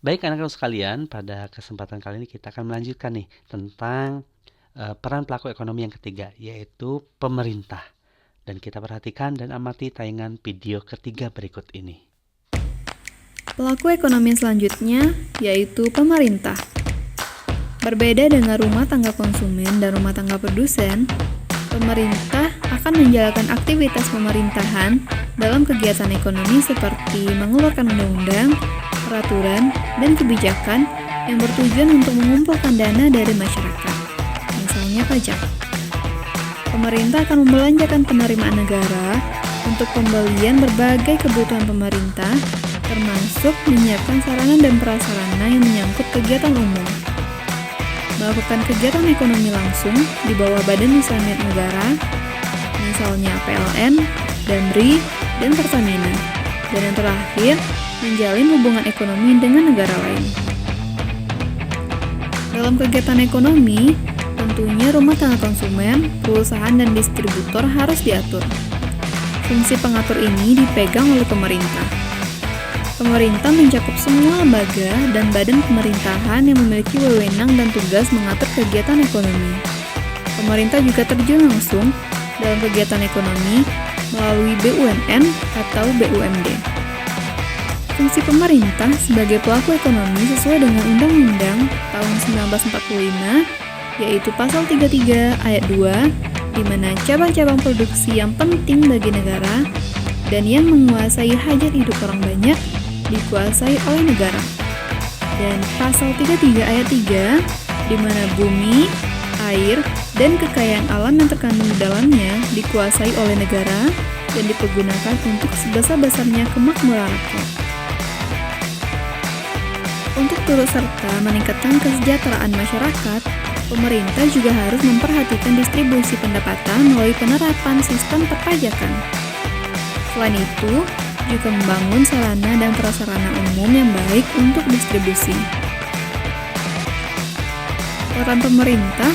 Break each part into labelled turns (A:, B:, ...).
A: Baik anak-anak sekalian, pada kesempatan kali ini kita akan melanjutkan nih tentang peran pelaku ekonomi yang ketiga, yaitu pemerintah. Dan kita perhatikan dan amati tayangan video ketiga berikut ini.
B: Pelaku ekonomi selanjutnya yaitu pemerintah. Berbeda dengan rumah tangga konsumen dan rumah tangga produsen, pemerintah akan menjalankan aktivitas pemerintahan dalam kegiatan ekonomi seperti mengeluarkan undang-undang, peraturan, dan kebijakan yang bertujuan untuk mengumpulkan dana dari masyarakat, misalnya pajak. Pemerintah akan membelanjakan penerimaan negara untuk pembelian berbagai kebutuhan pemerintah, termasuk menyiapkan sarana dan prasarana yang menyangkut kegiatan umum. Melakukan kegiatan ekonomi langsung di bawah Badan Usaha Milik Negara, misalnya PLN, Damri, dan Pertamina. Dan yang terakhir, menjalin hubungan ekonomi dengan negara lain. Dalam kegiatan ekonomi, tentunya rumah tangga konsumen, perusahaan, dan distributor harus diatur. Fungsi pengatur ini dipegang oleh pemerintah. Pemerintah mencakup semua lembaga dan badan pemerintahan yang memiliki wewenang dan tugas mengatur kegiatan ekonomi. Pemerintah juga terjun langsung dalam kegiatan ekonomi melalui BUMN atau BUMD. Fungsi pemerintah sebagai pelaku ekonomi sesuai dengan Undang-Undang tahun 1945, yaitu Pasal 33 Ayat 2, di mana cabang-cabang produksi yang penting bagi negara dan yang menguasai hajat hidup orang banyak dikuasai oleh negara. Dan Pasal 33 Ayat 3, di mana bumi, air, dan kekayaan alam yang terkandung di dalamnya dikuasai oleh negara dan dipergunakan untuk sebesar-besarnya kemakmuran rakyat. Untuk turut serta meningkatkan kesejahteraan masyarakat, pemerintah juga harus memperhatikan distribusi pendapatan melalui penerapan sistem perpajakan. Selain itu, juga membangun sarana dan prasarana umum yang baik untuk distribusi. Peran pemerintah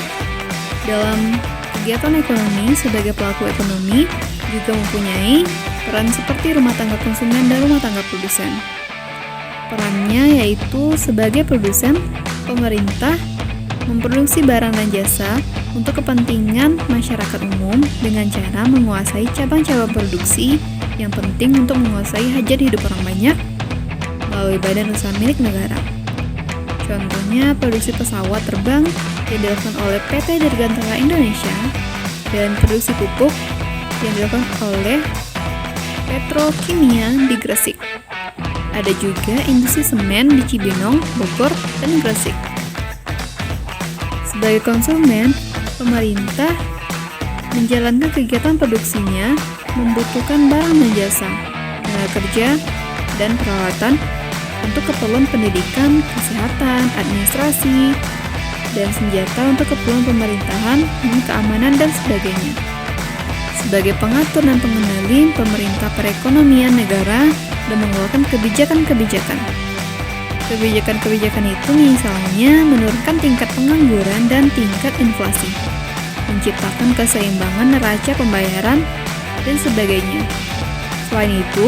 B: dalam kegiatan ekonomi sebagai pelaku ekonomi juga mempunyai peran seperti rumah tangga konsumen dan rumah tangga produsen. Perannya yaitu sebagai produsen, pemerintah memproduksi barang dan jasa untuk kepentingan masyarakat umum dengan cara menguasai cabang-cabang produksi yang penting untuk menguasai hajat hidup orang banyak melalui Badan Usaha Milik Negara. Contohnya produksi pesawat terbang yang dilakukan oleh PT Dirgantara Indonesia dan produksi pupuk yang dilakukan oleh Petrokimia di Gresik. Ada juga industri semen di Cibinong, Bogor, dan Gresik. Sebagai konsumen, pemerintah menjalankan kegiatan produksinya membutuhkan barang dan jasa, tenaga kerja, dan peralatan untuk keperluan pendidikan, kesehatan, administrasi, dan senjata untuk keperluan pemerintahan, keamanan, dan sebagainya. Sebagai pengatur dan pengendali pemerintah perekonomian negara dan mengeluarkan kebijakan-kebijakan. Kebijakan-kebijakan itu misalnya menurunkan tingkat pengangguran dan tingkat inflasi, menciptakan keseimbangan neraca pembayaran, dan sebagainya. Selain itu,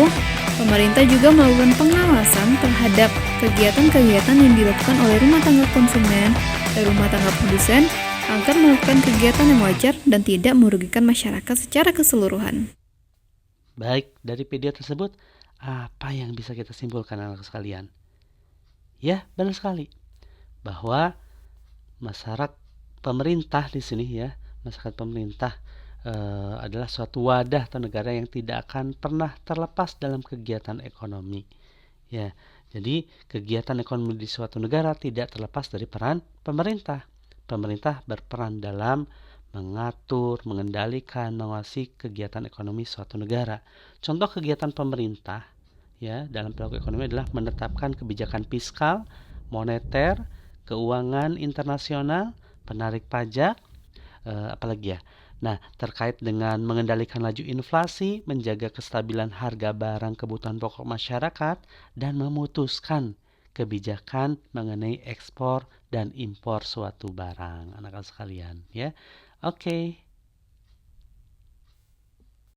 B: pemerintah juga melakukan pengawasan terhadap kegiatan-kegiatan yang dilakukan oleh rumah tangga konsumen dan rumah tangga produsen agar melakukan kegiatan yang wajar dan tidak merugikan masyarakat secara keseluruhan.
A: Baik, dari video tersebut, apa yang bisa kita simpulkan anak sekalian? Ya, benar sekali. Bahwa masyarakat pemerintah di sini ya, masyarakat pemerintah adalah suatu wadah atau negara yang tidak akan pernah terlepas dalam kegiatan ekonomi. Ya, jadi kegiatan ekonomi di suatu negara tidak terlepas dari peran pemerintah. Pemerintah berperan dalam mengatur, mengendalikan, mengawasi kegiatan ekonomi suatu negara. Contoh kegiatan pemerintah ya dalam pelaku ekonomi adalah menetapkan kebijakan fiskal, moneter, keuangan internasional, penarik pajak, apalagi ya. Nah, terkait dengan mengendalikan laju inflasi, menjaga kestabilan harga barang kebutuhan pokok masyarakat, dan memutuskan kebijakan mengenai ekspor dan impor suatu barang, anak-anak sekalian ya. Oke.